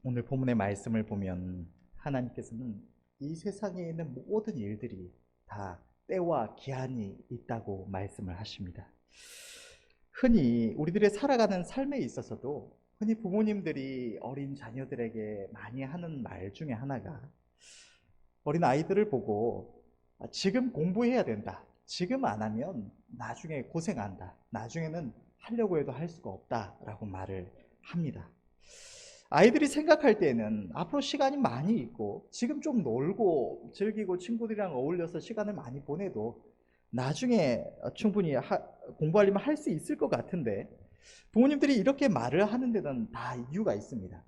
오늘 본문의 말씀을 보면 하나님께서는 이 세상에 있는 모든 일들이 다 때와 기한이 있다고 말씀을 하십니다. 흔히 우리들의 살아가는 삶에 있어서도 흔히 부모님들이 어린 자녀들에게 많이 하는 말 중에 하나가 어린 아이들을 보고 지금 공부해야 된다. 지금 안 하면 나중에 고생한다. 나중에는 하려고 해도 할 수가 없다라고 말을 합니다. 아이들이 생각할 때는 앞으로 시간이 많이 있고 지금 좀 놀고 즐기고 친구들이랑 어울려서 시간을 많이 보내도 나중에 충분히 공부하려면 할 수 있을 것 같은데 부모님들이 이렇게 말을 하는 데는 다 이유가 있습니다.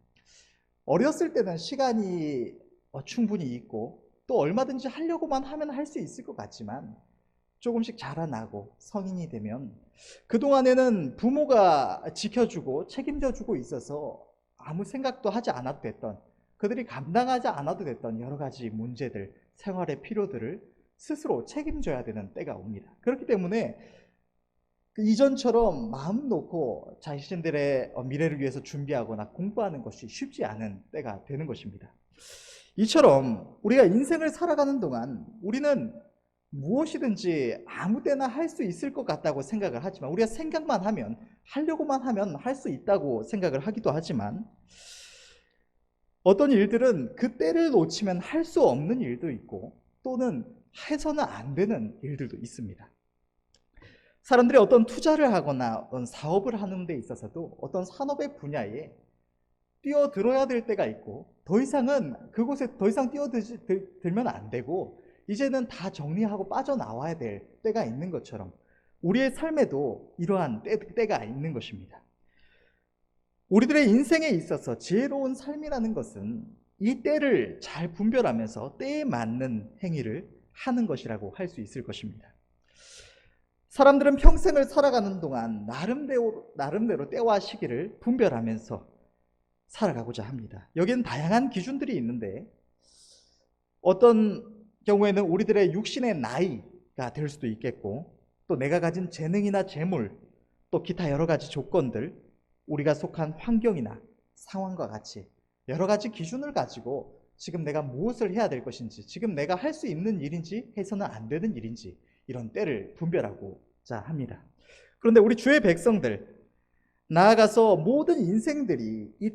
어렸을 때는 시간이 충분히 있고 또 얼마든지 하려고만 하면 할 수 있을 것 같지만 조금씩 자라나고 성인이 되면 그동안에는 부모가 지켜주고 책임져주고 있어서 아무 생각도 하지 않아도 됐던, 그들이 감당하지 않아도 됐던 여러 가지 문제들, 생활의 필요들을 스스로 책임져야 되는 때가 옵니다. 그렇기 때문에 이전처럼 마음 놓고 자신들의 미래를 위해서 준비하거나 공부하는 것이 쉽지 않은 때가 되는 것입니다. 이처럼 우리가 인생을 살아가는 동안 우리는 무엇이든지 아무 때나 할 수 있을 것 같다고 생각을 하지만, 우리가 생각만 하면, 하려고만 하면 할 수 있다고 생각을 하기도 하지만, 어떤 일들은 그 때를 놓치면 할 수 없는 일도 있고 또는 해서는 안 되는 일들도 있습니다. 사람들이 어떤 투자를 하거나 어떤 사업을 하는 데 있어서도 어떤 산업의 분야에 뛰어들어야 될 때가 있고 더 이상은 그곳에 더 이상 뛰어들면 안 되고 이제는 다 정리하고 빠져나와야 될 때가 있는 것처럼 우리의 삶에도 이러한 때가 있는 것입니다. 우리들의 인생에 있어서 지혜로운 삶이라는 것은 이 때를 잘 분별하면서 때에 맞는 행위를 하는 것이라고 할 수 있을 것입니다. 사람들은 평생을 살아가는 동안 나름대로 때와 시기를 분별하면서 살아가고자 합니다. 여기는 다양한 기준들이 있는데 어떤 경우에는 우리들의 육신의 나이가 될 수도 있겠고 또 내가 가진 재능이나 재물 또 기타 여러 가지 조건들, 우리가 속한 환경이나 상황과 같이 여러 가지 기준을 가지고 지금 내가 무엇을 해야 될 것인지, 지금 내가 할 수 있는 일인지 해서는 안 되는 일인지 이런 때를 분별하고자 합니다. 그런데 우리 주의 백성들, 나아가서 모든 인생들이 이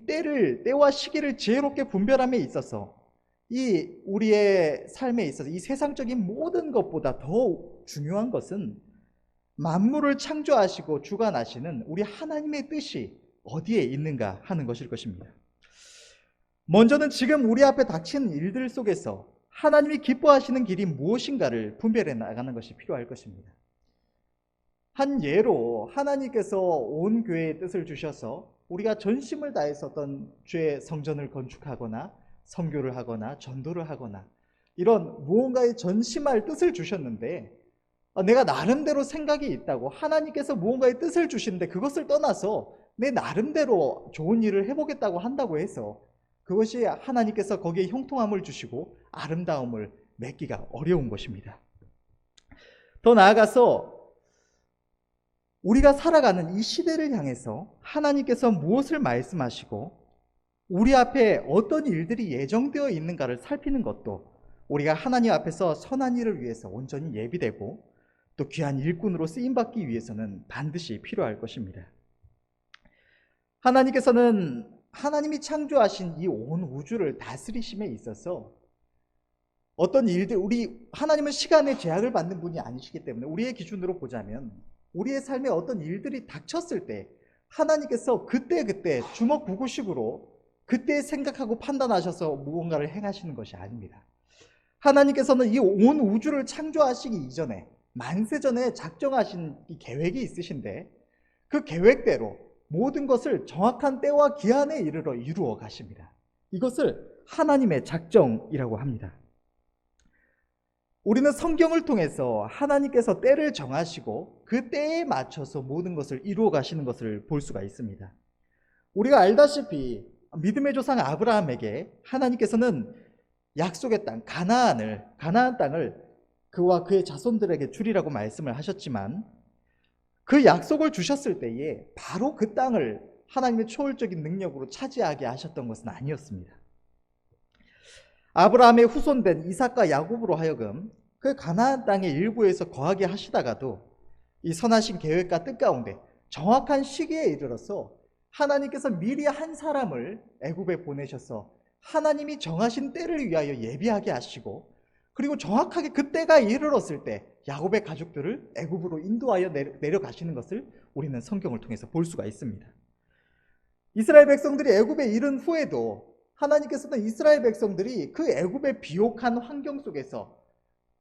때와 시기를 지혜롭게 분별함에 있어서 이 우리의 삶에 있어서 이 세상적인 모든 것보다 더 중요한 것은 만물을 창조하시고 주관하시는 우리 하나님의 뜻이 어디에 있는가 하는 것일 것입니다. 먼저는 지금 우리 앞에 닥친 일들 속에서 하나님이 기뻐하시는 길이 무엇인가를 분별해 나가는 것이 필요할 것입니다. 한 예로 하나님께서 온 교회의 뜻을 주셔서 우리가 전심을 다해서 어떤 주의 성전을 건축하거나 선교를 하거나 전도를 하거나 이런 무언가에 전심할 뜻을 주셨는데 내가 나름대로 생각이 있다고 하나님께서 무언가의 뜻을 주시는데 그것을 떠나서 내 나름대로 좋은 일을 해보겠다고 한다고 해서 그것이 하나님께서 거기에 형통함을 주시고 아름다움을 맺기가 어려운 것입니다. 더 나아가서 우리가 살아가는 이 시대를 향해서 하나님께서 무엇을 말씀하시고 우리 앞에 어떤 일들이 예정되어 있는가를 살피는 것도 우리가 하나님 앞에서 선한 일을 위해서 온전히 예비되고 또 귀한 일꾼으로 쓰임받기 위해서는 반드시 필요할 것입니다. 하나님께서는 하나님이 창조하신 이 온 우주를 다스리심에 있어서 어떤 일들, 하나님은 시간의 제약을 받는 분이 아니시기 때문에 우리의 기준으로 보자면 우리의 삶에 어떤 일들이 닥쳤을 때 하나님께서 그때 주먹구구식으로 그때 생각하고 판단하셔서 무언가를 행하시는 것이 아닙니다. 하나님께서는 이 온 우주를 창조하시기 이전에 만세전에 작정하신 이 계획이 있으신데 그 계획대로 모든 것을 정확한 때와 기한에 이르러 이루어 가십니다. 이것을 하나님의 작정이라고 합니다. 우리는 성경을 통해서 하나님께서 때를 정하시고 그 때에 맞춰서 모든 것을 이루어 가시는 것을 볼 수가 있습니다. 우리가 알다시피 믿음의 조상 아브라함에게 하나님께서는 약속의 땅 가나안 땅을 그와 그의 자손들에게 주리라고 말씀을 하셨지만 그 약속을 주셨을 때에 바로 그 땅을 하나님의 초월적인 능력으로 차지하게 하셨던 것은 아니었습니다. 아브라함의 후손된 이삭과 야곱으로 하여금 그 가나안 땅의 일부에서 거하게 하시다가도 이 선하신 계획과 뜻 가운데 정확한 시기에 이르러서 하나님께서 미리 한 사람을 애굽에 보내셔서 하나님이 정하신 때를 위하여 예비하게 하시고, 그리고 정확하게 그 때가 이르렀을 때 야곱의 가족들을 애굽으로 인도하여 내려가시는 것을 우리는 성경을 통해서 볼 수가 있습니다. 이스라엘 백성들이 애굽에 이른 후에도 하나님께서는 이스라엘 백성들이 그 애굽의 비옥한 환경 속에서,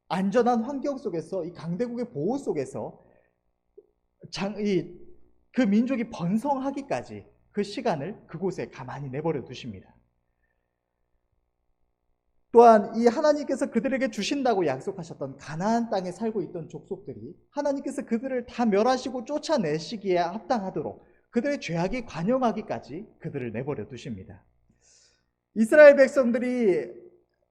안전한 환경 속에서, 이 강대국의 보호 속에서 그 민족이 번성하기까지 그 시간을 그곳에 가만히 내버려 두십니다. 또한 이 하나님께서 그들에게 주신다고 약속하셨던 가나안 땅에 살고 있던 족속들이 하나님께서 그들을 다 멸하시고 쫓아내시기에 합당하도록 그들의 죄악이 관영하기까지 그들을 내버려 두십니다. 이스라엘 백성들이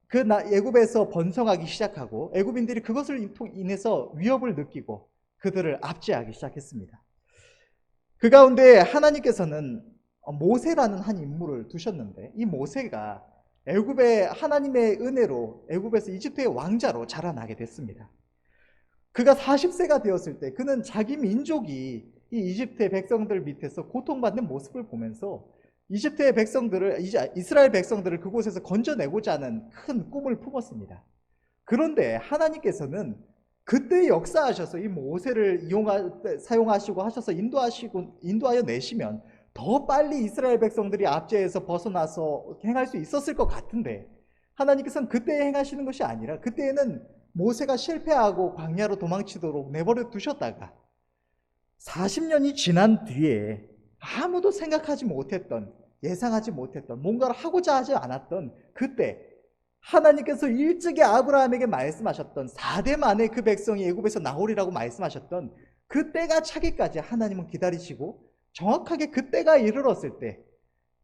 그 애굽에서 번성하기 시작하고 애굽인들이 그것을 인해서 위협을 느끼고 그들을 압제하기 시작했습니다. 그 가운데 하나님께서는 모세라는 한 인물을 두셨는데, 이 모세가 애굽의 하나님의 은혜로 애굽에서 이집트의 왕자로 자라나게 됐습니다. 그가 40세가 되었을 때 그는 자기 민족이 이 이집트의 백성들 밑에서 고통받는 모습을 보면서 이집트의 백성들을, 이스라엘 백성들을 그곳에서 건져내고자 하는 큰 꿈을 품었습니다. 그런데 하나님께서는 그때 역사하셔서 이 모세를 사용하시고 하셔서 인도하여 내시면 더 빨리 이스라엘 백성들이 압제에서 벗어나서 행할 수 있었을 것 같은데, 하나님께서는 그때 행하시는 것이 아니라 그때에는 모세가 실패하고 광야로 도망치도록 내버려 두셨다가 40년이 지난 뒤에 아무도 생각하지 못했던, 예상하지 못했던, 뭔가를 하고자 하지 않았던 그때 하나님께서 일찍이 아브라함에게 말씀하셨던 4대 만에 그 백성이 애굽에서 나오리라고 말씀하셨던 그때가 차기까지 하나님은 기다리시고, 정확하게 그때가 이르렀을 때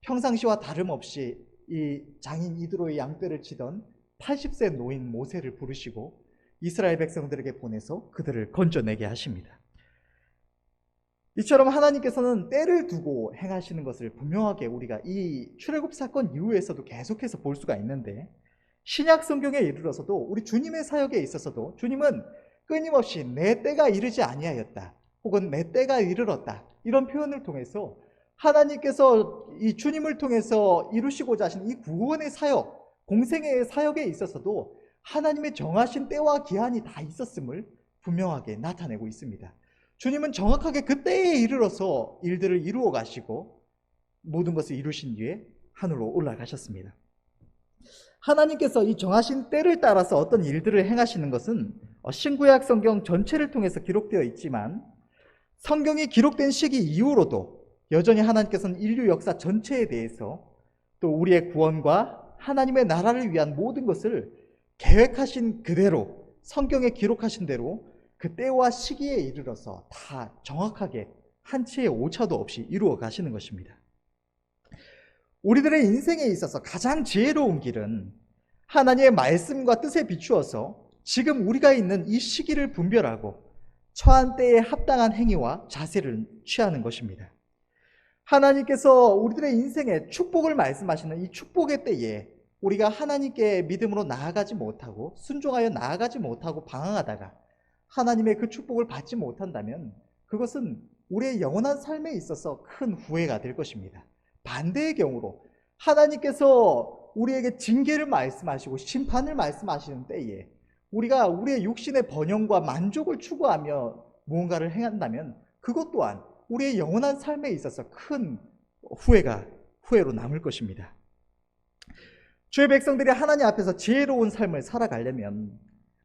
평상시와 다름없이 이 장인 이드로의 양떼를 치던 80세 노인 모세를 부르시고 이스라엘 백성들에게 보내서 그들을 건져내게 하십니다. 이처럼 하나님께서는 때를 두고 행하시는 것을 분명하게 우리가 이 출애굽 사건 이후에서도 계속해서 볼 수가 있는데, 신약 성경에 이르러서도 우리 주님의 사역에 있어서도 주님은 끊임없이 내 때가 이르지 아니하였다, 혹은 내 때가 이르렀다, 이런 표현을 통해서 하나님께서 이 주님을 통해서 이루시고자 하신 이 구원의 사역, 공생애의 사역에 있어서도 하나님의 정하신 때와 기한이 다 있었음을 분명하게 나타내고 있습니다. 주님은 정확하게 그때에 이르러서 일들을 이루어 가시고 모든 것을 이루신 뒤에 하늘로 올라가셨습니다. 하나님께서 이 정하신 때를 따라서 어떤 일들을 행하시는 것은 신구약 성경 전체를 통해서 기록되어 있지만, 성경이 기록된 시기 이후로도 여전히 하나님께서는 인류 역사 전체에 대해서 또 우리의 구원과 하나님의 나라를 위한 모든 것을 계획하신 그대로, 성경에 기록하신 대로 그 때와 시기에 이르러서 다 정확하게 한치의 오차도 없이 이루어 가시는 것입니다. 우리들의 인생에 있어서 가장 지혜로운 길은 하나님의 말씀과 뜻에 비추어서 지금 우리가 있는 이 시기를 분별하고 처한 때에 합당한 행위와 자세를 취하는 것입니다. 하나님께서 우리들의 인생에 축복을 말씀하시는 이 축복의 때에 우리가 하나님께 믿음으로 나아가지 못하고 순종하여 나아가지 못하고 방황하다가 하나님의 그 축복을 받지 못한다면 그것은 우리의 영원한 삶에 있어서 큰 후회가 될 것입니다. 반대의 경우로 하나님께서 우리에게 징계를 말씀하시고 심판을 말씀하시는 때에 우리가 우리의 육신의 번영과 만족을 추구하며 무언가를 행한다면 그것 또한 우리의 영원한 삶에 있어서 큰 후회로 남을 것입니다. 주의 백성들이 하나님 앞에서 지혜로운 삶을 살아가려면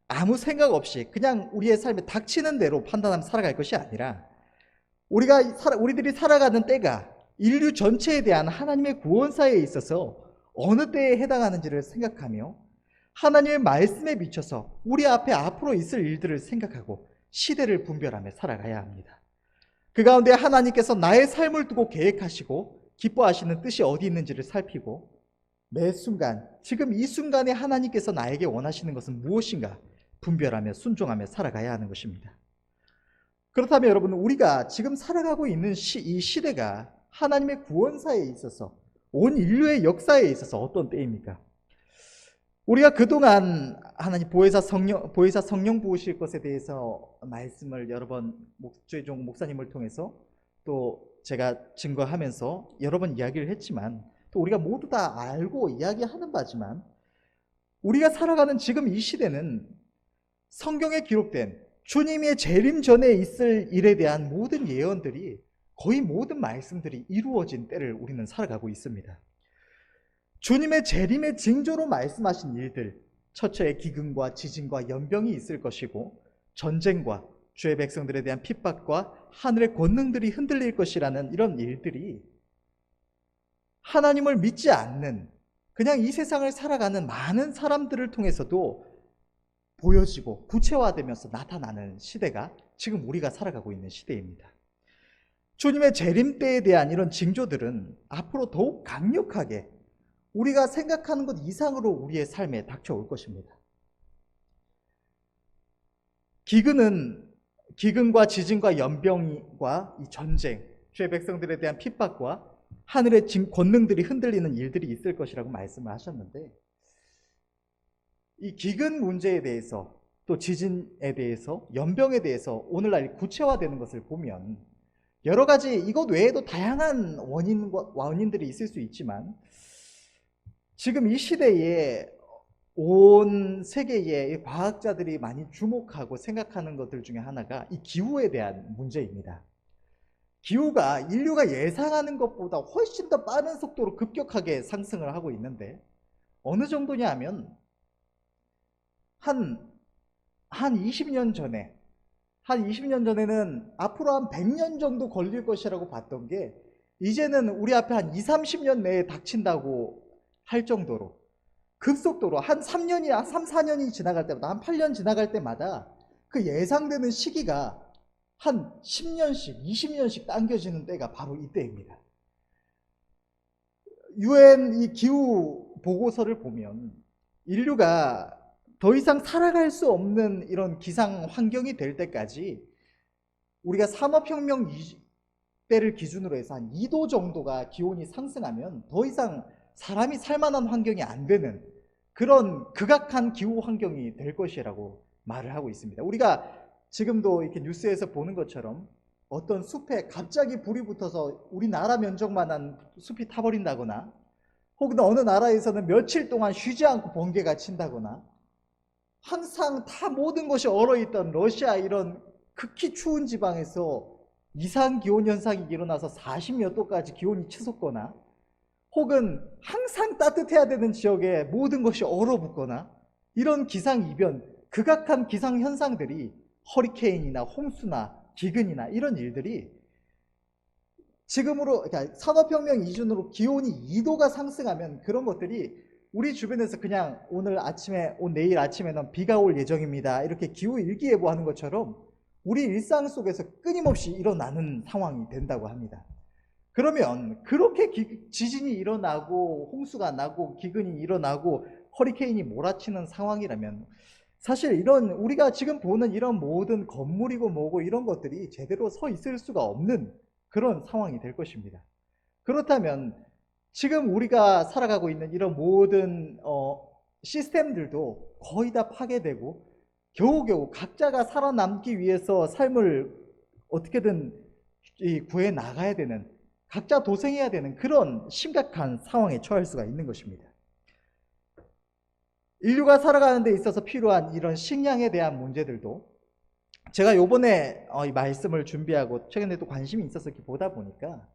아무 생각 없이 그냥 우리의 삶에 닥치는 대로 판단하며 살아갈 것이 아니라, 우리들이 살아가는 때가 인류 전체에 대한 하나님의 구원사에 있어서 어느 때에 해당하는지를 생각하며 하나님의 말씀에 비춰서 우리 앞에 앞으로 있을 일들을 생각하고 시대를 분별하며 살아가야 합니다. 그 가운데 하나님께서 나의 삶을 두고 계획하시고 기뻐하시는 뜻이 어디 있는지를 살피고 매 순간, 지금 이 순간에 하나님께서 나에게 원하시는 것은 무엇인가 분별하며 순종하며 살아가야 하는 것입니다. 그렇다면 여러분, 우리가 지금 살아가고 있는 이 시대가 하나님의 구원사에 있어서, 온 인류의 역사에 있어서 어떤 때입니까? 우리가 그동안 하나님 보혜사 성령 부으실 것에 대해서 말씀을 여러 번 최종 목사님을 통해서 또 제가 증거하면서 여러 번 이야기를 했지만, 또 우리가 모두 다 알고 이야기하는 바지만, 우리가 살아가는 지금 이 시대는 성경에 기록된 주님의 재림 전에 있을 일에 대한 모든 예언들이, 거의 모든 말씀들이 이루어진 때를 우리는 살아가고 있습니다. 주님의 재림의 징조로 말씀하신 일들, 처처의 기근과 지진과 연병이 있을 것이고, 전쟁과 주의 백성들에 대한 핍박과 하늘의 권능들이 흔들릴 것이라는 이런 일들이 하나님을 믿지 않는, 그냥 이 세상을 살아가는 많은 사람들을 통해서도 보여지고 구체화되면서 나타나는 시대가 지금 우리가 살아가고 있는 시대입니다. 주님의 재림 때에 대한 이런 징조들은 앞으로 더욱 강력하게 우리가 생각하는 것 이상으로 우리의 삶에 닥쳐올 것입니다. 기근과 지진과 연병과 이 전쟁, 주의 백성들에 대한 핍박과 하늘의 권능들이 흔들리는 일들이 있을 것이라고 말씀을 하셨는데, 이 기근 문제에 대해서, 또 지진에 대해서, 연병에 대해서 오늘날 구체화되는 것을 보면 여러 가지 이것 외에도 다양한 원인들이 있을 수 있지만, 지금 이 시대에 온 세계의 과학자들이 많이 주목하고 생각하는 것들 중에 하나가 이 기후에 대한 문제입니다. 기후가 인류가 예상하는 것보다 훨씬 더 빠른 속도로 급격하게 상승을 하고 있는데, 어느 정도냐 하면 한 20년 전에는 앞으로 한 100년 정도 걸릴 것이라고 봤던 게, 이제는 우리 앞에 한 20-30년 내에 닥친다고 할 정도로 급속도로 한 3-4년이 지나갈 때마다, 한 8년 지나갈 때마다 그 예상되는 시기가 한 10년씩, 20년씩 당겨지는 때가 바로 이때입니다. UN 이 기후 보고서를 보면 인류가 더 이상 살아갈 수 없는 이런 기상 환경이 될 때까지, 우리가 산업혁명 때를 기준으로 해서 한 2도 정도가 기온이 상승하면 더 이상 사람이 살만한 환경이 안 되는 그런 극악한 기후 환경이 될 것이라고 말을 하고 있습니다. 우리가 지금도 이렇게 뉴스에서 보는 것처럼 어떤 숲에 갑자기 불이 붙어서 우리나라 면적만한 숲이 타버린다거나, 혹은 어느 나라에서는 며칠 동안 쉬지 않고 번개가 친다거나, 항상 다 모든 것이 얼어있던 러시아 이런 극히 추운 지방에서 이상기온 현상이 일어나서 40몇 도까지 기온이 치솟거나, 혹은 항상 따뜻해야 되는 지역에 모든 것이 얼어붙거나, 이런 기상이변, 극악한 기상현상들이 허리케인이나 홍수나 기근이나 이런 일들이 지금으로, 그러니까 산업혁명 이전으로 기온이 2도가 상승하면 그런 것들이 우리 주변에서 그냥 내일 아침에는 비가 올 예정입니다, 이렇게 기후일기예보 하는 것처럼 우리 일상 속에서 끊임없이 일어나는 상황이 된다고 합니다. 그러면 그렇게 지진이 일어나고 홍수가 나고 기근이 일어나고 허리케인이 몰아치는 상황이라면, 사실 이런 우리가 지금 보는 이런 모든 건물이고 뭐고 이런 것들이 제대로 서 있을 수가 없는 그런 상황이 될 것입니다. 그렇다면 지금 우리가 살아가고 있는 이런 모든 시스템들도 거의 다 파괴되고, 겨우겨우 각자가 살아남기 위해서 삶을 어떻게든 구해 나가야 되는, 각자 도생해야 되는 그런 심각한 상황에 처할 수가 있는 것입니다. 인류가 살아가는 데 있어서 필요한 이런 식량에 대한 문제들도, 제가 요번에 이 말씀을 준비하고 최근에 또 관심이 있어서 이렇게 보다 보니까,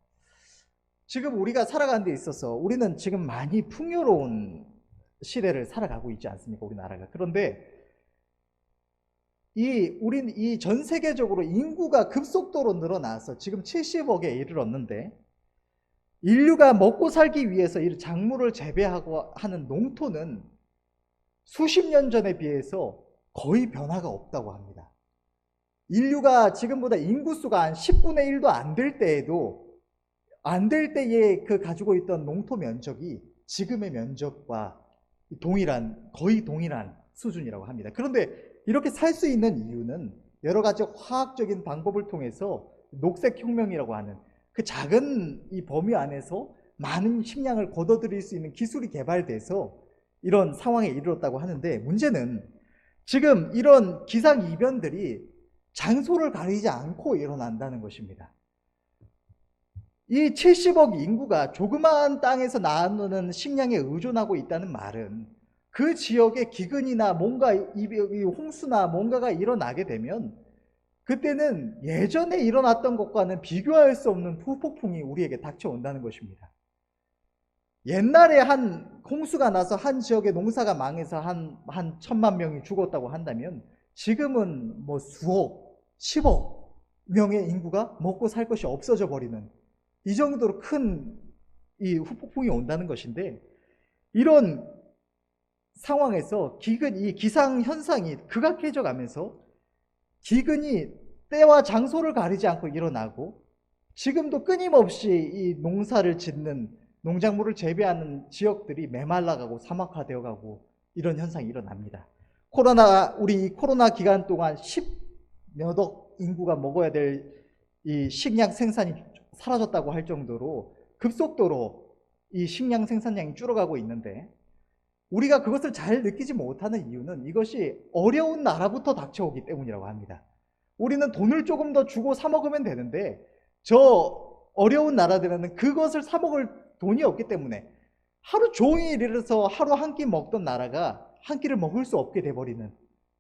지금 우리가 살아가는 데 있어서 우리는 지금 많이 풍요로운 시대를 살아가고 있지 않습니까, 우리나라가. 그런데 우린 이 전 세계적으로 인구가 급속도로 늘어나서 지금 70억에 이르렀는데, 인류가 먹고 살기 위해서 이 작물을 재배하고 하는 농토는 수십 년 전에 비해서 거의 변화가 없다고 합니다. 인류가 지금보다 인구수가 한 10분의 1도 안 될 때에 그 가지고 있던 농토 면적이 지금의 면적과 거의 동일한 수준이라고 합니다. 그런데 이렇게 살 수 있는 이유는 여러 가지 화학적인 방법을 통해서 녹색혁명이라고 하는 그 작은 이 범위 안에서 많은 식량을 걷어들일 수 있는 기술이 개발돼서 이런 상황에 이르렀다고 하는데, 문제는 지금 이런 기상이변들이 장소를 가리지 않고 일어난다는 것입니다. 이 70억 인구가 조그마한 땅에서 나누는 식량에 의존하고 있다는 말은 그 지역에 기근이나 뭔가 이 홍수나 뭔가가 일어나게 되면 그때는 예전에 일어났던 것과는 비교할 수 없는 후폭풍이 우리에게 닥쳐온다는 것입니다. 옛날에 한 홍수가 나서 한 지역의 농사가 망해서 한 1,000만 명이 죽었다고 한다면 지금은 뭐 수억, 10억 명의 인구가 먹고 살 것이 없어져 버리는 이 정도로 큰 이 후폭풍이 온다는 것인데, 이런 상황에서 이 기상 현상이 극악해져 가면서 기근이 때와 장소를 가리지 않고 일어나고, 지금도 끊임없이 이 농사를 짓는 농작물을 재배하는 지역들이 메말라가고 사막화되어 가고 이런 현상이 일어납니다. 우리 코로나 기간 동안 10몇억 인구가 먹어야 될 이 식량 생산이 사라졌다고 할 정도로 급속도로 이 식량 생산량이 줄어가고 있는데, 우리가 그것을 잘 느끼지 못하는 이유는 이것이 어려운 나라부터 닥쳐오기 때문이라고 합니다. 우리는 돈을 조금 더 주고 사 먹으면 되는데, 저 어려운 나라들은 그것을 사 먹을 돈이 없기 때문에 하루 종일 일해서 하루 한 끼 먹던 나라가 한 끼를 먹을 수 없게 돼버리는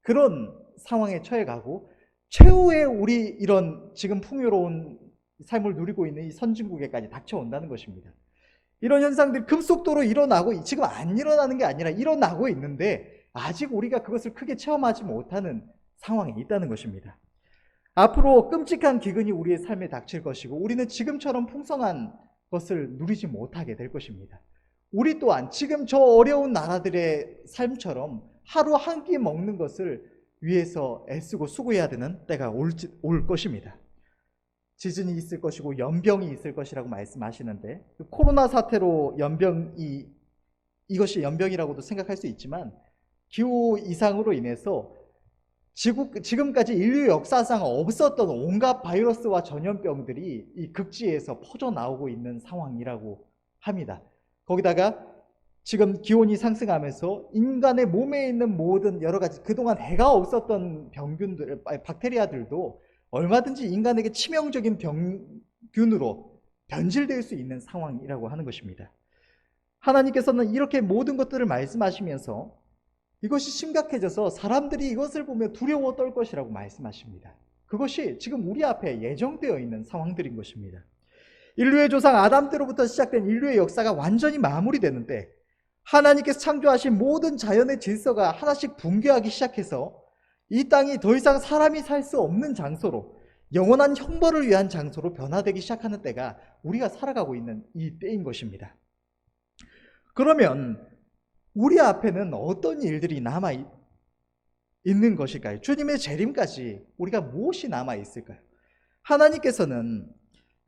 그런 상황에 처해가고, 최후의 우리 이런 지금 풍요로운 삶을 누리고 있는 이 선진국에까지 닥쳐온다는 것입니다. 이런 현상들이 급속도로 일어나고, 지금 안 일어나는 게 아니라 일어나고 있는데 아직 우리가 그것을 크게 체험하지 못하는 상황에 있다는 것입니다. 앞으로 끔찍한 기근이 우리의 삶에 닥칠 것이고, 우리는 지금처럼 풍성한 것을 누리지 못하게 될 것입니다. 우리 또한 지금 저 어려운 나라들의 삶처럼 하루 한 끼 먹는 것을 위해서 애쓰고 수고해야 되는 때가 올 것입니다. 지진이 있을 것이고 연병이 있을 것이라고 말씀하시는데, 코로나 사태로 이것이 연병이라고도 생각할 수 있지만, 기후 이상으로 인해서 지금까지 인류 역사상 없었던 온갖 바이러스와 전염병들이 이 극지에서 퍼져나오고 있는 상황이라고 합니다. 거기다가 지금 기온이 상승하면서 인간의 몸에 있는 모든 여러 가지 그동안 해가 없었던 박테리아들도 얼마든지 인간에게 치명적인 병균으로 변질될 수 있는 상황이라고 하는 것입니다. 하나님께서는 이렇게 모든 것들을 말씀하시면서 이것이 심각해져서 사람들이 이것을 보며 두려워 떨 것이라고 말씀하십니다. 그것이 지금 우리 앞에 예정되어 있는 상황들인 것입니다. 인류의 조상 아담 때로부터 시작된 인류의 역사가 완전히 마무리되는데, 하나님께서 창조하신 모든 자연의 질서가 하나씩 붕괴하기 시작해서 이 땅이 더 이상 사람이 살 수 없는 장소로, 영원한 형벌을 위한 장소로 변화되기 시작하는 때가 우리가 살아가고 있는 이 때인 것입니다. 그러면 우리 앞에는 어떤 일들이 남아 있는 것일까요? 주님의 재림까지 우리가 무엇이 남아 있을까요? 하나님께서는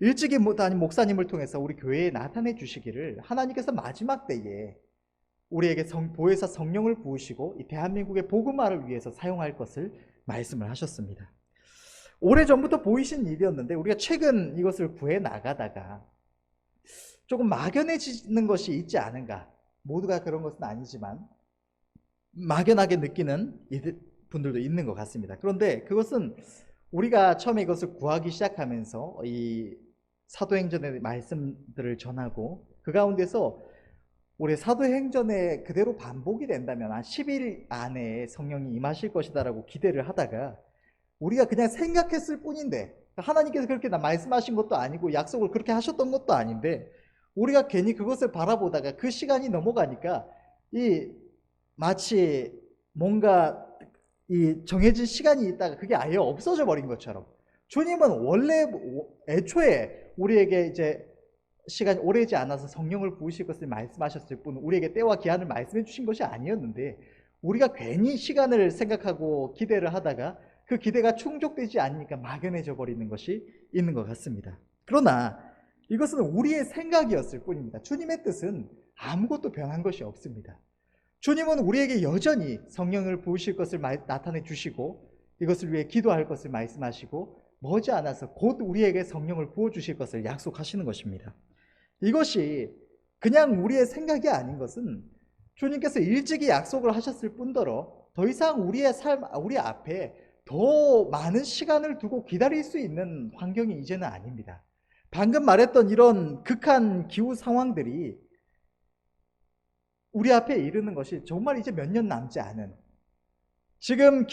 일찍이 다닌 목사님을 통해서 우리 교회에 나타내 주시기를, 하나님께서 마지막 때에 우리에게 보혜사 성령을 부으시고 이 대한민국의 복음화를 위해서 사용할 것을 말씀을 하셨습니다. 오래전부터 보이신 일이었는데 우리가 최근 이것을 구해 나가다가 조금 막연해지는 것이 있지 않은가. 모두가 그런 것은 아니지만 막연하게 느끼는 분들도 있는 것 같습니다. 그런데 그것은 우리가 처음에 이것을 구하기 시작하면서 이 사도행전의 말씀들을 전하고 그 가운데서 우리 사도행전에 그대로 반복이 된다면 한 10일 안에 성령이 임하실 것이다라고 기대를 하다가 우리가 그냥 생각했을 뿐인데, 하나님께서 그렇게 말씀하신 것도 아니고 약속을 그렇게 하셨던 것도 아닌데, 우리가 괜히 그것을 바라보다가 그 시간이 넘어가니까 마치 뭔가 정해진 시간이 있다가 그게 아예 없어져 버린 것처럼, 주님은 원래 애초에 우리에게 이제 시간이 오래지 않아서 성령을 부으실 것을 말씀하셨을 뿐 우리에게 때와 기한을 말씀해 주신 것이 아니었는데, 우리가 괜히 시간을 생각하고 기대를 하다가 그 기대가 충족되지 않으니까 막연해져 버리는 것이 있는 것 같습니다. 그러나 이것은 우리의 생각이었을 뿐입니다. 주님의 뜻은 아무것도 변한 것이 없습니다. 주님은 우리에게 여전히 성령을 부으실 것을 나타내 주시고 이것을 위해 기도할 것을 말씀하시고 머지않아서 곧 우리에게 성령을 부어주실 것을 약속하시는 것입니다. 이것이 그냥 우리의 생각이 아닌 것은 주님께서 일찍이 약속을 하셨을 뿐더러 더 이상 우리의 삶, 우리 앞에 더 많은 시간을 두고 기다릴 수 있는 환경이 이제는 아닙니다. 방금 말했던 이런 극한 기후 상황들이 우리 앞에 이르는 것이 정말 이제 몇 년 남지 않은, 지금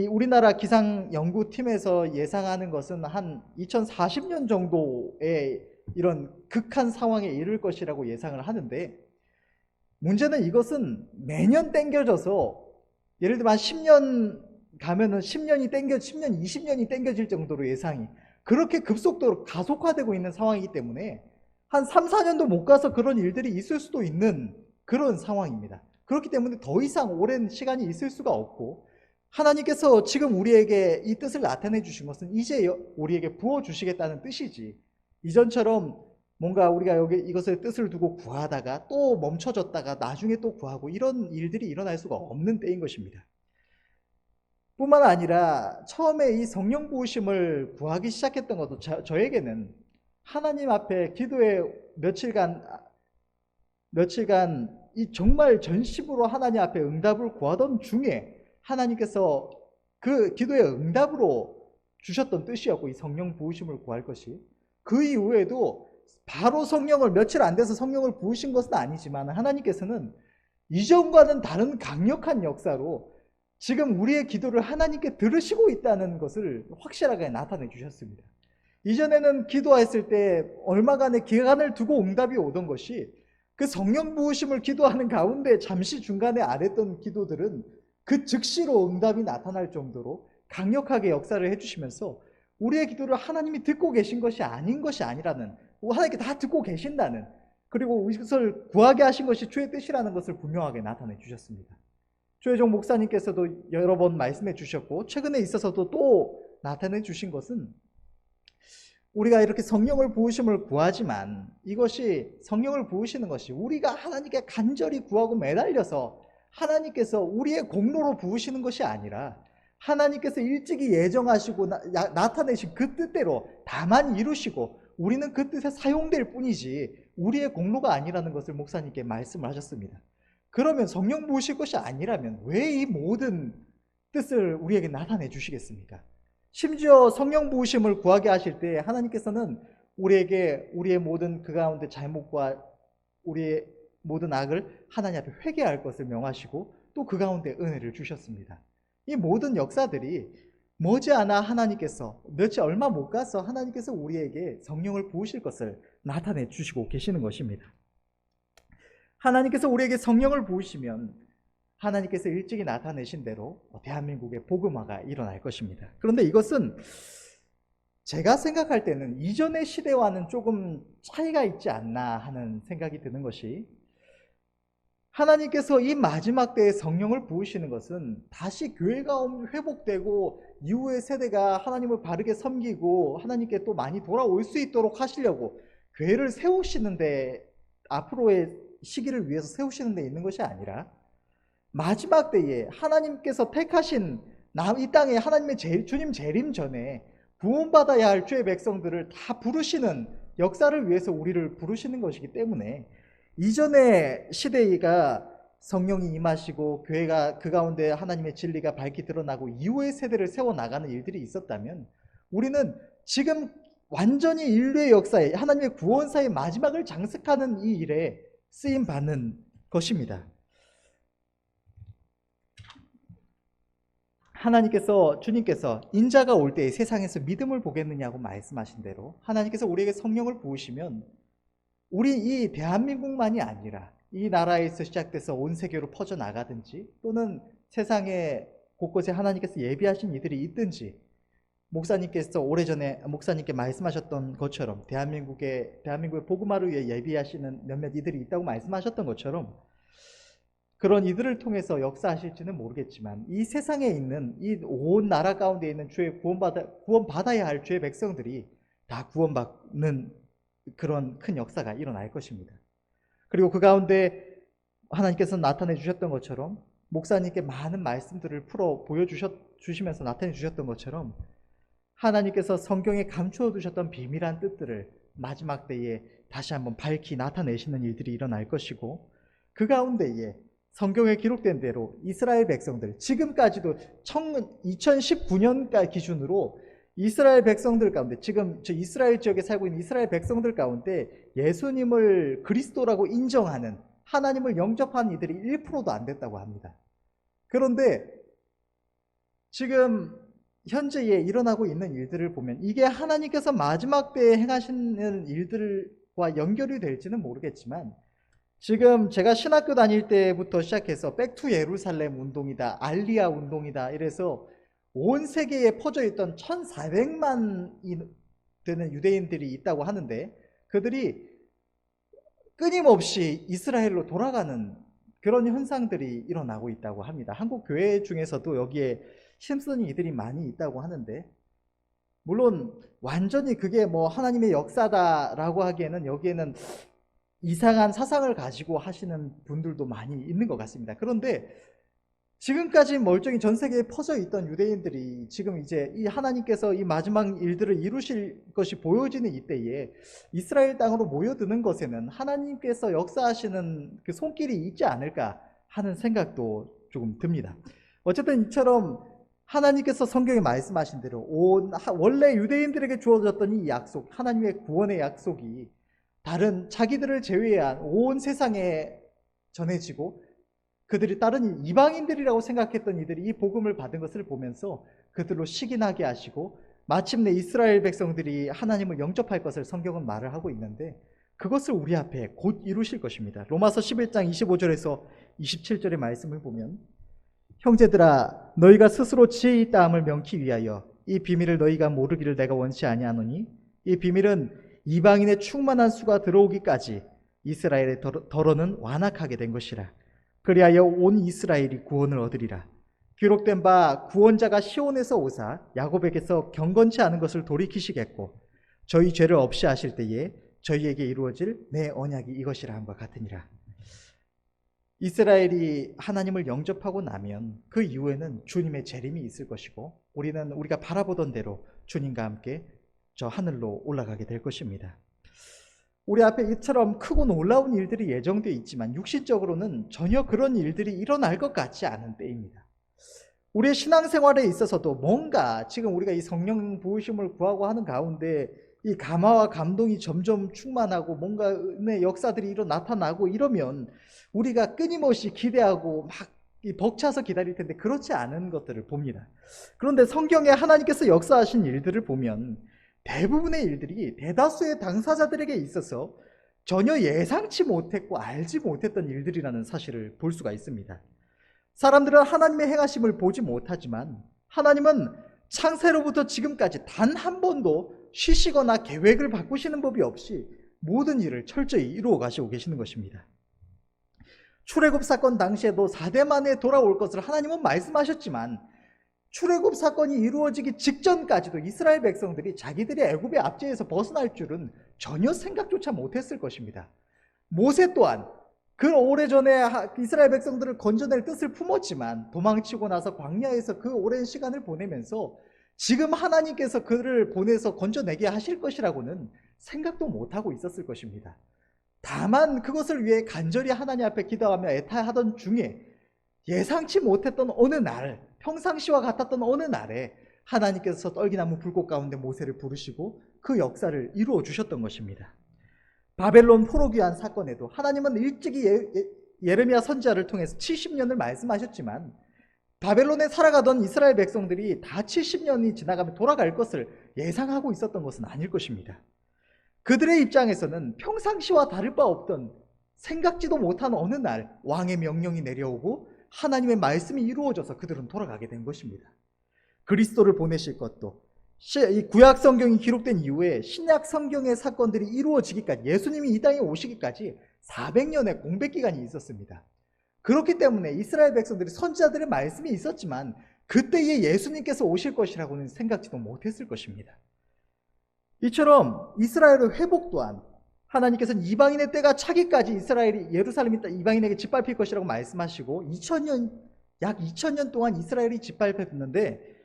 우리나라 기상연구팀에서 예상하는 것은 한 2040년 정도의 이런 극한 상황에 이를 것이라고 예상을 하는데, 문제는 이것은 매년 땡겨져서 예를 들면 한 10년 가면은 10년이 20년이 땡겨질 정도로 예상이 그렇게 급속도로 가속화되고 있는 상황이기 때문에 한 3, 4년도 못 가서 그런 일들이 있을 수도 있는 그런 상황입니다. 그렇기 때문에 더 이상 오랜 시간이 있을 수가 없고, 하나님께서 지금 우리에게 이 뜻을 나타내 주신 것은 이제 우리에게 부어주시겠다는 뜻이지, 이전처럼 뭔가 우리가 이것을 뜻을 두고 구하다가 또 멈춰졌다가 나중에 또 구하고 이런 일들이 일어날 수가 없는 때인 것입니다. 뿐만 아니라 처음에 이 성령 부으심을 구하기 시작했던 것도 저에게는 하나님 앞에 기도에 며칠간 이 정말 전심으로 하나님 앞에 응답을 구하던 중에 하나님께서 그 기도의 응답으로 주셨던 뜻이었고, 이 성령 부으심을 구할 것이 그 이후에도 바로 성령을 며칠 안 돼서 성령을 부으신 것은 아니지만 하나님께서는 이전과는 다른 강력한 역사로 지금 우리의 기도를 하나님께 들으시고 있다는 것을 확실하게 나타내 주셨습니다. 이전에는 기도했을 때 얼마간의 기간을 두고 응답이 오던 것이 그 성령 부으심을 기도하는 가운데 잠시 중간에 안 했던 기도들은 그 즉시로 응답이 나타날 정도로 강력하게 역사를 해주시면서 우리의 기도를 하나님이 듣고 계신 것이 아닌 것이 아니라는, 하나님께 다 듣고 계신다는, 그리고 이것을 구하게 하신 것이 주의 뜻이라는 것을 분명하게 나타내 주셨습니다. 조혜종 목사님께서도 여러 번 말씀해 주셨고 최근에 있어서도 또 나타내 주신 것은, 우리가 이렇게 성령을 부으심을 구하지만 이것이, 성령을 부으시는 것이 우리가 하나님께 간절히 구하고 매달려서 하나님께서 우리의 공로로 부으시는 것이 아니라 하나님께서 일찍이 예정하시고 나타내신 그 뜻대로 다만 이루시고 우리는 그 뜻에 사용될 뿐이지 우리의 공로가 아니라는 것을 목사님께 말씀을 하셨습니다. 그러면 성령 부으실 것이 아니라면 왜 이 모든 뜻을 우리에게 나타내 주시겠습니까? 심지어 성령 부으심을 구하게 하실 때 하나님께서는 우리에게 우리의 모든 그 가운데 잘못과 우리의 모든 악을 하나님 앞에 회개할 것을 명하시고 또 그 가운데 은혜를 주셨습니다. 이 모든 역사들이 머지않아 하나님께서 얼마 못 가서 하나님께서 우리에게 성령을 부으실 것을 나타내 주시고 계시는 것입니다. 하나님께서 우리에게 성령을 부으시면 하나님께서 일찍이 나타내신 대로 대한민국의 복음화가 일어날 것입니다. 그런데 이것은 제가 생각할 때는 이전의 시대와는 조금 차이가 있지 않나 하는 생각이 드는 것이, 하나님께서 이 마지막 때에 성령을 부으시는 것은 다시 교회가 회복되고 이후의 세대가 하나님을 바르게 섬기고 하나님께 또 많이 돌아올 수 있도록 하시려고 교회를 세우시는데, 앞으로의 시기를 위해서 세우시는 데 있는 것이 아니라 마지막 때에 하나님께서 택하신 이 땅에 하나님의 주님 재림 전에 구원받아야 할 주의 백성들을 다 부르시는 역사를 위해서 우리를 부르시는 것이기 때문에, 이전의 시대가 성령이 임하시고 교회가 그 가운데 하나님의 진리가 밝히 드러나고 이후의 세대를 세워나가는 일들이 있었다면, 우리는 지금 완전히 인류의 역사에 하나님의 구원사의 마지막을 장식하는 이 일에 쓰임받는 것입니다. 주님께서 인자가 올 때 세상에서 믿음을 보겠느냐고 말씀하신 대로 하나님께서 우리에게 성령을 부으시면 우리 이 대한민국만이 아니라 이 나라에서 시작돼서 온 세계로 퍼져나가든지 또는 세상의 곳곳에 하나님께서 예비하신 이들이 있든지, 목사님께서 오래전에 목사님께 말씀하셨던 것처럼 대한민국의 복음화를 위해 예비하시는 몇몇 이들이 있다고 말씀하셨던 것처럼 그런 이들을 통해서 역사하실지는 모르겠지만 이 세상에 있는 이 온 나라 가운데 있는 구원받아야 할 주의 백성들이 다 구원받는 그런 큰 역사가 일어날 것입니다. 그리고 그 가운데 하나님께서 나타내 주셨던 것처럼, 목사님께 많은 말씀들을 풀어 보여주시면서 나타내 주셨던 것처럼, 하나님께서 성경에 감추어 두셨던 비밀한 뜻들을 마지막 때에 다시 한번 밝히 나타내시는 일들이 일어날 것이고, 그 가운데에 성경에 기록된 대로 이스라엘 백성들, 지금까지도 2019년까지 기준으로 이스라엘 백성들 가운데, 지금 저 이스라엘 지역에 살고 있는 이스라엘 백성들 가운데 예수님을 그리스도라고 인정하는, 하나님을 영접한 이들이 1%도 안 됐다고 합니다. 그런데 지금 현재에 일어나고 있는 일들을 보면 이게 하나님께서 마지막 때에 행하시는 일들과 연결이 될지는 모르겠지만, 지금 제가 신학교 다닐 때부터 시작해서 백투 예루살렘 운동이다, 알리아 운동이다 이래서 온 세계에 퍼져 있던 1400만이 되는 유대인들이 있다고 하는데, 그들이 끊임없이 이스라엘로 돌아가는 그런 현상들이 일어나고 있다고 합니다. 한국 교회 중에서도 여기에 힘쓰는 이들이 많이 있다고 하는데, 물론 완전히 그게 뭐 하나님의 역사다라고 하기에는 여기에는 이상한 사상을 가지고 하시는 분들도 많이 있는 것 같습니다. 그런데 지금까지 멀쩡히 전 세계에 퍼져 있던 유대인들이 지금 이제 이 하나님께서 이 마지막 일들을 이루실 것이 보여지는 이때에 이스라엘 땅으로 모여드는 것에는 하나님께서 역사하시는 그 손길이 있지 않을까 하는 생각도 조금 듭니다. 어쨌든 이처럼 하나님께서 성경에 말씀하신 대로 원래 유대인들에게 주어졌던 이 약속, 하나님의 구원의 약속이 다른 자기들을 제외한 온 세상에 전해지고, 그들이 다른 이방인들이라고 생각했던 이들이 이 복음을 받은 것을 보면서 그들로 시기나게 하시고, 마침내 이스라엘 백성들이 하나님을 영접할 것을 성경은 말을 하고 있는데, 그것을 우리 앞에 곧 이루실 것입니다. 로마서 11장 25절에서 27절의 말씀을 보면, 형제들아 너희가 스스로 지혜 있다함을 명키 위하여 이 비밀을 너희가 모르기를 내가 원치 아니하노니, 이 비밀은 이방인의 충만한 수가 들어오기까지 이스라엘의 덜어는 완악하게 된 것이라. 그리하여 온 이스라엘이 구원을 얻으리라. 기록된 바 구원자가 시온에서 오사 야곱에게서 경건치 않은 것을 돌이키시겠고, 저희 죄를 없이 하실 때에 저희에게 이루어질 내 언약이 이것이라 함과 같으니라. 이스라엘이 하나님을 영접하고 나면 그 이후에는 주님의 재림이 있을 것이고, 우리는 우리가 바라보던 대로 주님과 함께 저 하늘로 올라가게 될 것입니다. 우리 앞에 이처럼 크고 놀라운 일들이 예정되어 있지만 육신적으로는 전혀 그런 일들이 일어날 것 같지 않은 때입니다. 우리의 신앙생활에 있어서도 뭔가 지금 우리가 이 성령 부으심을 구하고 하는 가운데 이 감화와 감동이 점점 충만하고 뭔가 은혜의 역사들이 나타나고 이러면 우리가 끊임없이 기대하고 막 벅차서 기다릴 텐데, 그렇지 않은 것들을 봅니다. 그런데 성경에 하나님께서 역사하신 일들을 보면 대부분의 일들이 대다수의 당사자들에게 있어서 전혀 예상치 못했고 알지 못했던 일들이라는 사실을 볼 수가 있습니다. 사람들은 하나님의 행하심을 보지 못하지만 하나님은 창세로부터 지금까지 단 한 번도 쉬시거나 계획을 바꾸시는 법이 없이 모든 일을 철저히 이루어 가시고 계시는 것입니다. 출애굽 사건 당시에도 4대 만에 돌아올 것을 하나님은 말씀하셨지만, 출애굽 사건이 이루어지기 직전까지도 이스라엘 백성들이 자기들이 애굽의 압제에서 벗어날 줄은 전혀 생각조차 못했을 것입니다. 모세 또한 그 오래전에 이스라엘 백성들을 건져낼 뜻을 품었지만 도망치고 나서 광야에서 그 오랜 시간을 보내면서 지금 하나님께서 그를 보내서 건져내게 하실 것이라고는 생각도 못하고 있었을 것입니다. 다만 그것을 위해 간절히 하나님 앞에 기도하며 애타하던 중에 예상치 못했던 어느 날, 평상시와 같았던 어느 날에 하나님께서 떨기나무 불꽃 가운데 모세를 부르시고 그 역사를 이루어 주셨던 것입니다. 바벨론 포로귀환 사건에도 하나님은 일찍이 예레미야 선지자를 통해서 70년을 말씀하셨지만, 바벨론에 살아가던 이스라엘 백성들이 다 70년이 지나가면 돌아갈 것을 예상하고 있었던 것은 아닐 것입니다. 그들의 입장에서는 평상시와 다를 바 없던, 생각지도 못한 어느 날 왕의 명령이 내려오고 하나님의 말씀이 이루어져서 그들은 돌아가게 된 것입니다. 그리스도를 보내실 것도, 이 구약 성경이 기록된 이후에 신약 성경의 사건들이 이루어지기까지, 예수님이 이 땅에 오시기까지 400년의 공백 기간이 있었습니다. 그렇기 때문에 이스라엘 백성들이 선지자들의 말씀이 있었지만 그때에 예수님께서 오실 것이라고는 생각지도 못했을 것입니다. 이처럼 이스라엘의 회복 또한 하나님께서는 이방인의 때가 차기까지 예루살렘이 이방인에게 짓밟힐 것이라고 말씀하시고 약 2000년 동안 이스라엘이 짓밟혔는데,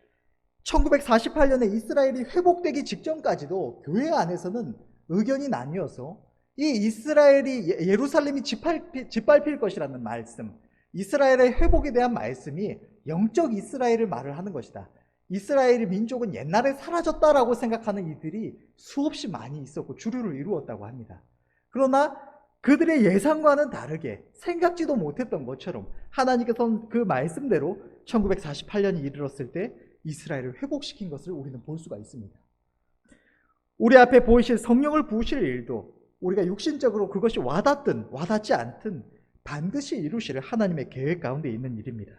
1948년에 이스라엘이 회복되기 직전까지도 교회 안에서는 의견이 나뉘어서 이 이스라엘이 예루살렘이 짓밟힐 것이라는 말씀, 이스라엘의 회복에 대한 말씀이 영적 이스라엘을 말을 하는 것이다. 이스라엘의 민족은 옛날에 사라졌다라고 생각하는 이들이 수없이 많이 있었고 주류를 이루었다고 합니다. 그러나 그들의 예상과는 다르게 생각지도 못했던 것처럼 하나님께서는 그 말씀대로 1948년이 이르렀을 때 이스라엘을 회복시킨 것을 우리는 볼 수가 있습니다. 우리 앞에 보이실 성령을 부으실 일도 우리가 육신적으로 그것이 와닿든 와닿지 않든 반드시 이루실 하나님의 계획 가운데 있는 일입니다.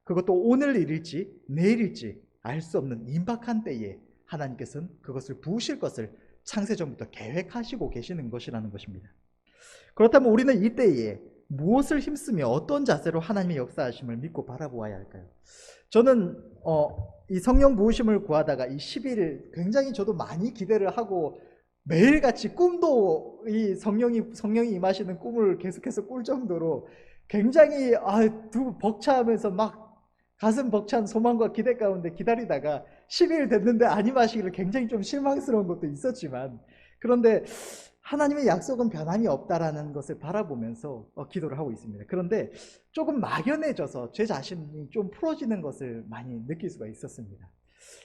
그것도 오늘 일일지 내일일지 알 수 없는 임박한 때에 하나님께서는 그것을 부으실 것을 창세전부터 계획하시고 계시는 것이라는 것입니다. 그렇다면 우리는 이때에 무엇을 힘쓰며 어떤 자세로 하나님의 역사하심을 믿고 바라보아야 할까요? 저는 이 성령 부으심을 구하다가 이 10일 굉장히 저도 많이 기대를 하고 매일같이 꿈도 이 성령이 임하시는 꿈을 계속해서 꿀 정도로 굉장히 벅차하면서 막 가슴 벅찬 소망과 기대 가운데 기다리다가 10일 됐는데 안 임하시기를 굉장히 좀 실망스러운 것도 있었지만, 그런데 하나님의 약속은 변함이 없다라는 것을 바라보면서 기도를 하고 있습니다. 그런데 조금 막연해져서 제 자신이 좀 풀어지는 것을 많이 느낄 수가 있었습니다.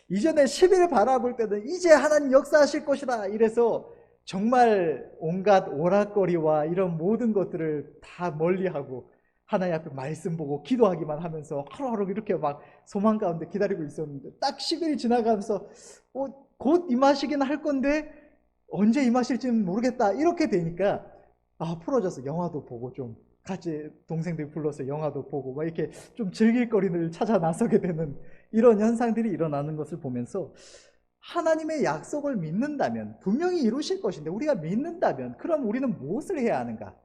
이전에 10일 바라볼 때는 이제 하나님 역사하실 것이다 이래서 정말 온갖 오락거리와 이런 모든 것들을 다 멀리하고 하나님 앞에 말씀 보고 기도하기만 하면서 하루하루 이렇게 막 소망 가운데 기다리고 있었는데, 딱 10일이 지나가면서 곧 임하시긴 할 건데 언제 임하실지는 모르겠다 이렇게 되니까 풀어져서 영화도 보고 좀 같이 동생들 불러서 영화도 보고 막 이렇게 좀 즐길 거리를 찾아 나서게 되는 이런 현상들이 일어나는 것을 보면서, 하나님의 약속을 믿는다면 분명히 이루실 것인데 우리가 믿는다면 그럼 우리는 무엇을 해야 하는가?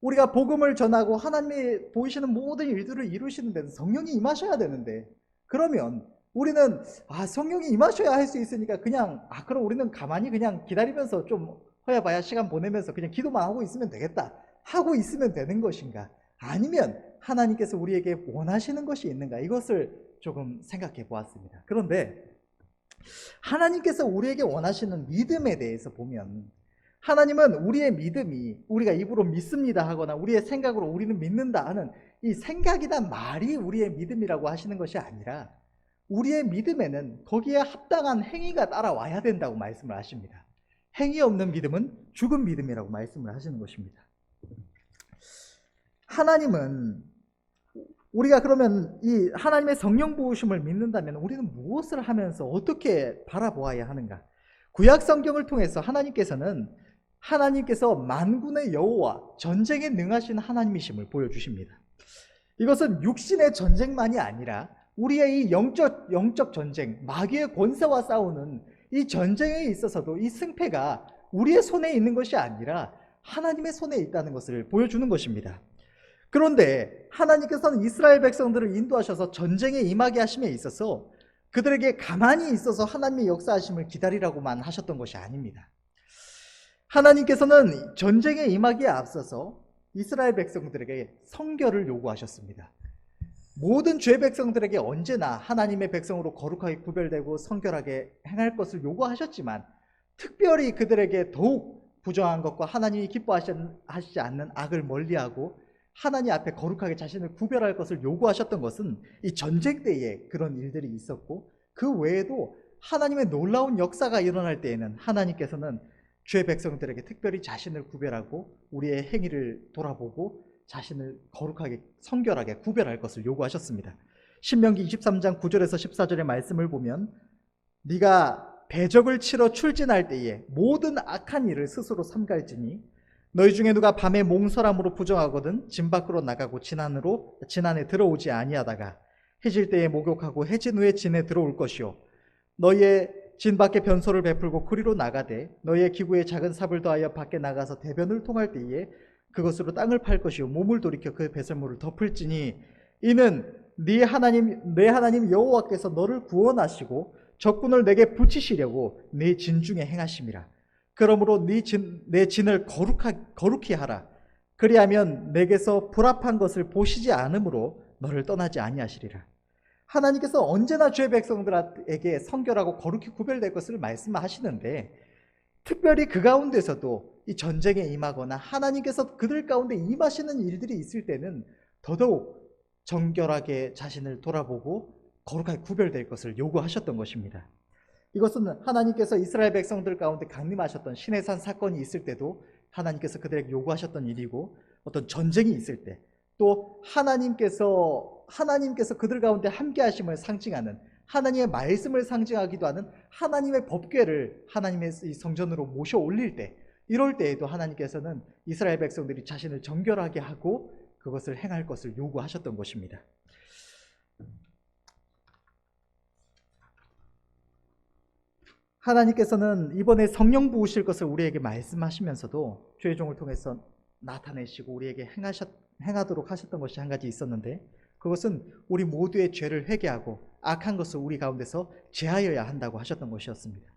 우리가 복음을 전하고 하나님이 보이시는 모든 일들을 이루시는 데는 성령이 임하셔야 되는데, 그러면 우리는 성령이 임하셔야 할 수 있으니까 그냥 그럼 우리는 가만히 그냥 기다리면서 좀 허야봐야 시간 보내면서 그냥 기도만 하고 있으면 되겠다 하고 있으면 되는 것인가? 아니면 하나님께서 우리에게 원하시는 것이 있는가? 이것을 조금 생각해 보았습니다. 그런데 하나님께서 우리에게 원하시는 믿음에 대해서 보면, 하나님은 우리의 믿음이 우리가 입으로 믿습니다 하거나 우리의 생각으로 우리는 믿는다 하는 이 생각이나 말이 우리의 믿음이라고 하시는 것이 아니라, 우리의 믿음에는 거기에 합당한 행위가 따라와야 된다고 말씀을 하십니다. 행위 없는 믿음은 죽은 믿음이라고 말씀을 하시는 것입니다. 하나님은 우리가 그러면 이 하나님의 성령 부으심을 믿는다면 우리는 무엇을 하면서 어떻게 바라보아야 하는가? 구약 성경을 통해서 하나님께서 만군의 여호와, 전쟁에 능하신 하나님이심을 보여주십니다. 이것은 육신의 전쟁만이 아니라 우리의 이 영적 전쟁, 마귀의 권세와 싸우는 이 전쟁에 있어서도 이 승패가 우리의 손에 있는 것이 아니라 하나님의 손에 있다는 것을 보여주는 것입니다. 그런데 하나님께서는 이스라엘 백성들을 인도하셔서 전쟁에 임하게 하심에 있어서 그들에게 가만히 있어서 하나님의 역사하심을 기다리라고만 하셨던 것이 아닙니다. 하나님께서는 전쟁에 임하기에 앞서서 이스라엘 백성들에게 성결을 요구하셨습니다. 모든 죄 백성들에게 언제나 하나님의 백성으로 거룩하게 구별되고 성결하게 행할 것을 요구하셨지만, 특별히 그들에게 더욱 부정한 것과 하나님이 기뻐하시지 않는 악을 멀리하고 하나님 앞에 거룩하게 자신을 구별할 것을 요구하셨던 것은 이 전쟁 때에 그런 일들이 있었고, 그 외에도 하나님의 놀라운 역사가 일어날 때에는 하나님께서는 죄 백성들에게 특별히 자신을 구별하고 우리의 행위를 돌아보고 자신을 거룩하게 성결하게 구별할 것을 요구하셨습니다. 신명기 23장 9절에서 14절의 말씀을 보면, 네가 배적을 치러 출진할 때에 모든 악한 일을 스스로 삼갈지니 너희 중에 누가 밤에 몽설함으로 부정하거든 진 밖으로 나가고 진 안에 들어오지 아니하다가 해질 때에 목욕하고 해진 후에 진에 들어올 것이요, 너희의 진 밖에 변소를 베풀고 그리로 나가되 너희의 기구에 작은 삽을 더하여 밖에 나가서 대변을 통할 때에 그것으로 땅을 팔 것이요 몸을 돌이켜 그 배설물을 덮을지니 이는 네 하나님 여호와께서 너를 구원하시고 적군을 내게 붙이시려고 네 진 중에 행하심이라. 그러므로 내 진을 거룩히 하라. 그리하면 내게서 불합한 것을 보시지 않으므로 너를 떠나지 아니하시리라. 하나님께서 언제나 주의 백성들에게 성결하고 거룩히 구별될 것을 말씀하시는데, 특별히 그 가운데서도 이 전쟁에 임하거나 하나님께서 그들 가운데 임하시는 일들이 있을 때는 더더욱 정결하게 자신을 돌아보고 거룩하게 구별될 것을 요구하셨던 것입니다. 이것은 하나님께서 이스라엘 백성들 가운데 강림하셨던 시내산 사건이 있을 때도 하나님께서 그들에게 요구하셨던 일이고, 어떤 전쟁이 있을 때 또 하나님께서 그들 가운데 함께 하심을 상징하는, 하나님의 말씀을 상징하기도 하는 하나님의 법궤를 하나님의 이 성전으로 모셔 올릴 때, 이럴 때에도 하나님께서는 이스라엘 백성들이 자신을 정결하게 하고 그것을 행할 것을 요구하셨던 것입니다. 하나님께서는 이번에 성령 부으실 것을 우리에게 말씀하시면서도 죄종을 통해서 나타내시고 우리에게 행하도록 하셨던 것이 한 가지 있었는데, 그것은 우리 모두의 죄를 회개하고 악한 것을 우리 가운데서 제하여야 한다고 하셨던 것이었습니다.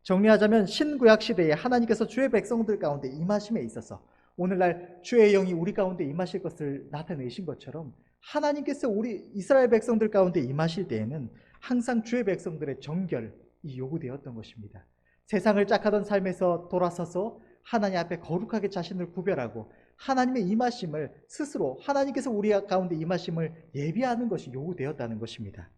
정리하자면 신구약 시대에 하나님께서 주의 백성들 가운데 임하심에 있어서 오늘날 주의 영이 우리 가운데 임하실 것을 나타내신 것처럼, 하나님께서 우리 이스라엘 백성들 가운데 임하실 때에는 항상 주의 백성들의 정결이 요구되었던 것입니다. 세상을 짝하던 삶에서 돌아서서 하나님 앞에 거룩하게 자신을 구별하고 하나님의 임하심을 스스로, 하나님께서 우리 가운데 임하심을 예비하는 것이 요구되었다는 것입니다.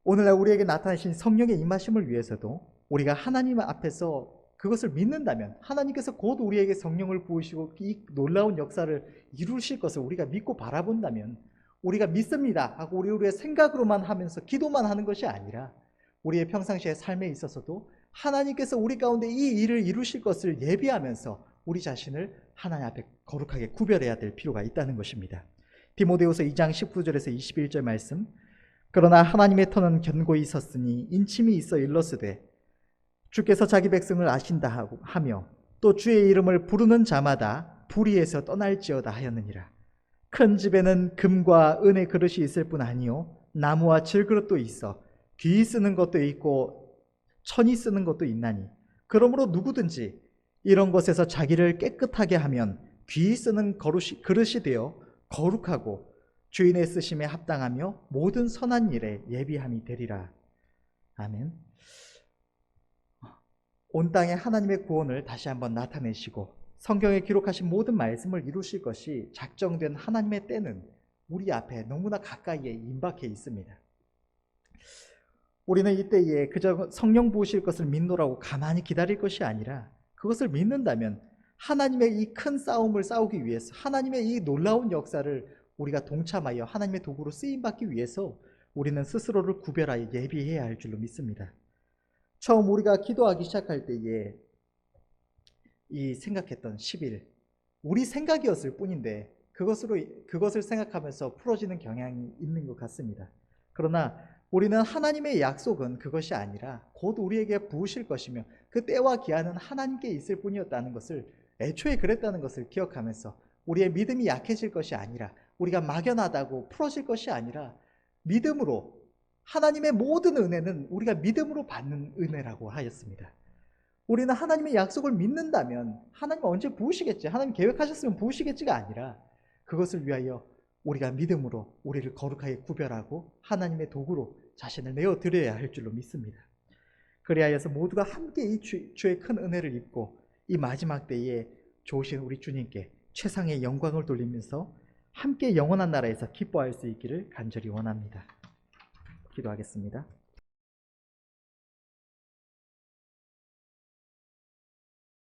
오늘날 우리에게 나타나신 성령의 임하심을 위해서도 우리가 하나님 앞에서 그것을 믿는다면, 하나님께서 곧 우리에게 성령을 부으시고 이 놀라운 역사를 이루실 것을 우리가 믿고 바라본다면, 우리가 믿습니다 하고 우리의 생각으로만 하면서 기도만 하는 것이 아니라 우리의 평상시의 삶에 있어서도 하나님께서 우리 가운데 이 일을 이루실 것을 예비하면서 우리 자신을 하나님 앞에 거룩하게 구별해야 될 필요가 있다는 것입니다. 디모데후서 2장 19절에서 21절 말씀, 그러나 하나님의 터는 견고히 섰으니 인침이 있어 일러스되 주께서 자기 백성을 아신다 하며 또 주의 이름을 부르는 자마다 불의에서 떠날지어다 하였느니라. 큰 집에는 금과 은의 그릇이 있을 뿐 아니요 나무와 질그릇도 있어 귀 쓰는 것도 있고 천이 쓰는 것도 있나니, 그러므로 누구든지 이런 것에서 자기를 깨끗하게 하면 귀 쓰는 그릇이 되어 거룩하고 주인의 쓰심에 합당하며 모든 선한 일에 예비함이 되리라. 아멘. 온 땅에 하나님의 구원을 다시 한번 나타내시고 성경에 기록하신 모든 말씀을 이루실 것이 작정된 하나님의 때는 우리 앞에 너무나 가까이에 임박해 있습니다. 우리는 이때에 그저 성령 부으실 것을 믿노라고 가만히 기다릴 것이 아니라, 그것을 믿는다면 하나님의 이 큰 싸움을 싸우기 위해서, 하나님의 이 놀라운 역사를 우리가 동참하여 하나님의 도구로 쓰임받기 위해서 우리는 스스로를 구별하여 예비해야 할 줄로 믿습니다. 처음 우리가 기도하기 시작할 때에 이 생각했던 10일, 우리 생각이었을 뿐인데 그것을 생각하면서 풀어지는 경향이 있는 것 같습니다. 그러나 우리는 하나님의 약속은 그것이 아니라 곧 우리에게 부으실 것이며 그 때와 기한은 하나님께 있을 뿐이었다는 것을, 애초에 그랬다는 것을 기억하면서 우리의 믿음이 약해질 것이 아니라, 우리가 막연하다고 풀어질 것이 아니라 믿음으로, 하나님의 모든 은혜는 우리가 믿음으로 받는 은혜라고 하였습니다. 우리는 하나님의 약속을 믿는다면 하나님 언제 부으시겠지, 하나님 계획하셨으면 부으시겠지가 아니라, 그것을 위하여 우리가 믿음으로 우리를 거룩하게 구별하고 하나님의 도구로 자신을 내어드려야 할 줄로 믿습니다. 그리하여서 모두가 함께 이 주의 큰 은혜를 입고 이 마지막 때에 좋으신 우리 주님께 최상의 영광을 돌리면서 함께 영원한 나라에서 기뻐할 수 있기를 간절히 원합니다. 기도하겠습니다.